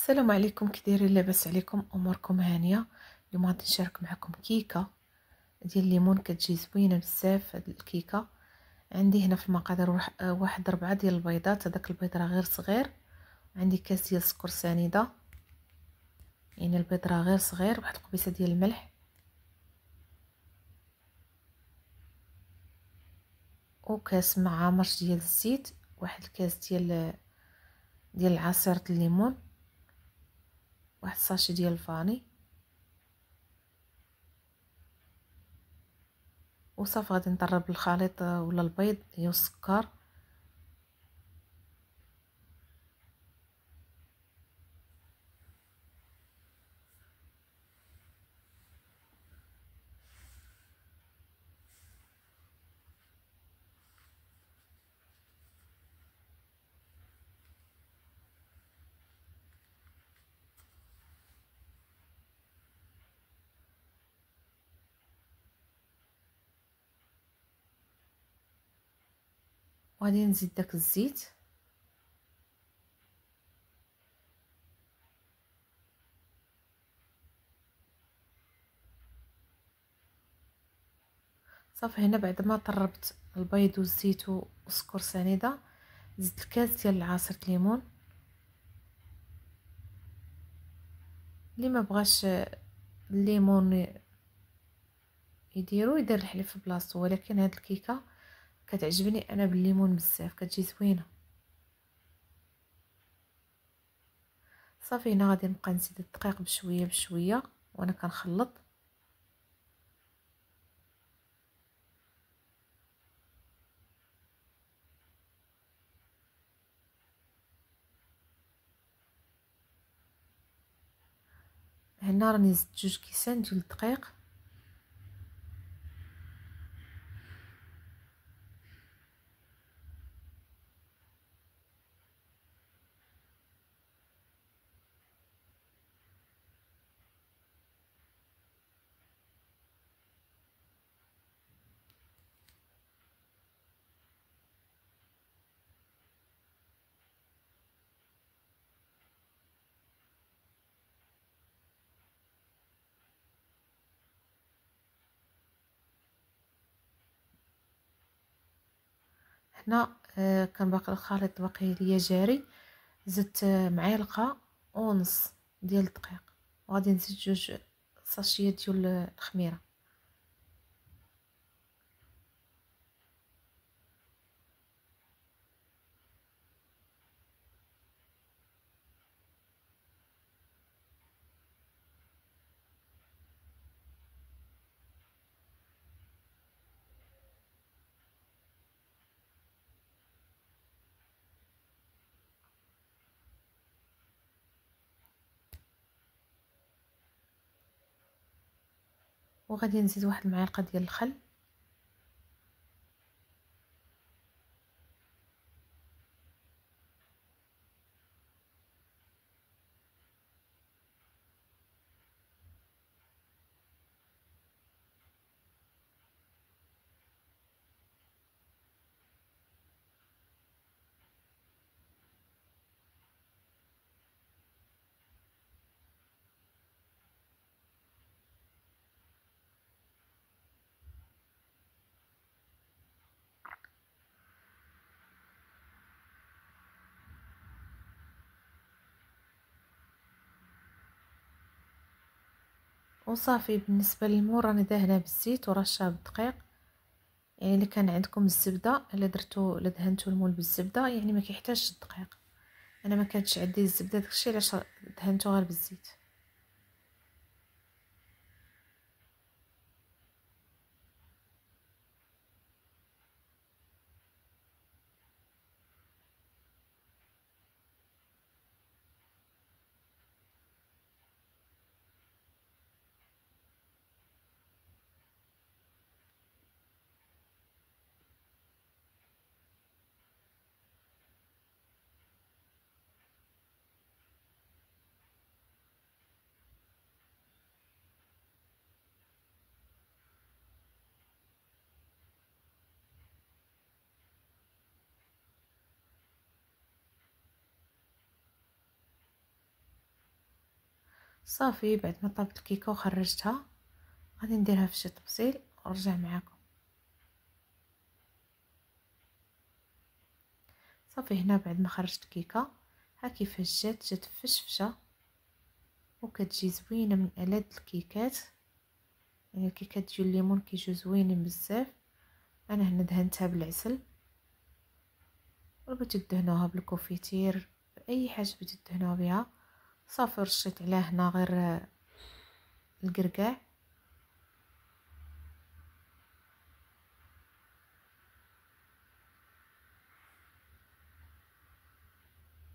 السلام عليكم، كي دايرين؟ لاباس عليكم؟ اموركم هانيه؟ اليوم غادي نشارك معكم كيكه ديال الليمون، كتجي زوينه بزاف هاد الكيكه. عندي هنا في المقادير واحد 4 ديال البيضات. هذاك البيض راه غير صغير. عندي كاس ديال السكر سنيده، يعني البيض راه غير صغير. واحد القبيصه ديال الملح، وكاس مع مرش ديال الزيت، واحد الكاس ديال عصير الليمون، واحد الساشي ديال الفاني، وصافي غادي نضرب الخليط ولا البيض هي والسكر. وغادي نزيد داك الزيت، صافي. هنا بعد ما طربت البيض والزيت والسكر سنيده، زدت الكاس ديال عصير الليمون. اللي ما بغاش الليمون يدير الحليب في بلاصتو، ولكن هاد الكيكه كتعجبني انا بالليمون بزاف، كتجي زوينه. صافي هنا غادي نبقى نزيد الدقيق بشويه بشويه وانا كنخلط. هنا راني زدت 2 كيسان ديال الدقيق. هنا كان باقي الخليط باقي ليا جاري. زدت معلقه ونص ديال الدقيق، وغادي نزيد 2 ساشيات ديال الخميره. وغادي نزيد واحد المعلقه ديال الخل. وصافي. بالنسبه للمور راني دهنه بالزيت ورشه بالدقيق. يعني اللي كان عندكم الزبده، الا درتو الا دهنتو المول بالزبده يعني ما كيحتاجش الدقيق. انا ما كانتش عندي الزبده، داكشي علاش دهنتو غير بالزيت. صافي بعد ما طابت الكيكه وخرجتها غادي نديرها في شي طبسيل ونرجع معكم. صافي هنا بعد ما خرجت الكيكه ها كيفاش جات فشفشه وكتجي زوينه من ألذ الكيكات. يعني الكيكات ديال الليمون كيجيو زوينين بزاف. انا هنا دهنتها بالعسل، بغيتو دهنوها بالكوفيتير باي حاجه بغيتو دهنوها بها. صافي رشيت عليها هنا غير الكركاع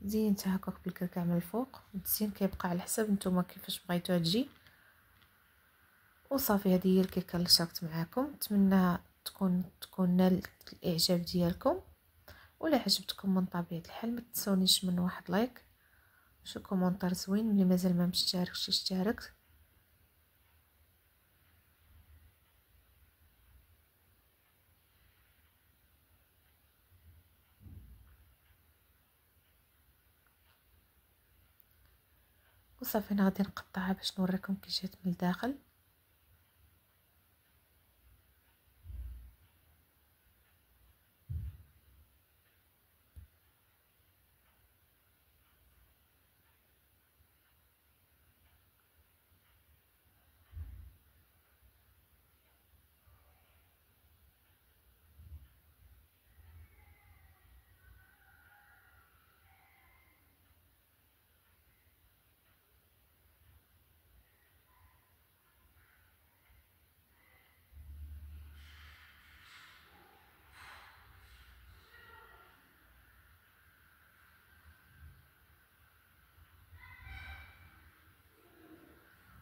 زينتها هكاك بالكركاع من الفوق. التزيين كيبقى على حسب نتوما كيفاش بغيتوها تجي. وصافي هذه هي الكيكه اللي شاركت معكم. نتمنى تكون نالت الاعجاب ديالكم، ولا عجبتكم من طبيعه الحال ما تنسونيش من واحد لايك وشي كومونتير زوين. اللي مازال ما مشتركش يشترك. وصافي انا غادي نقطعها باش نوريكم كي جات من الداخل.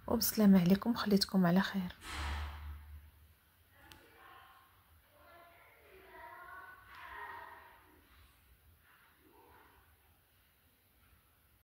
وبسلامة عليكم، خليتكم على خير.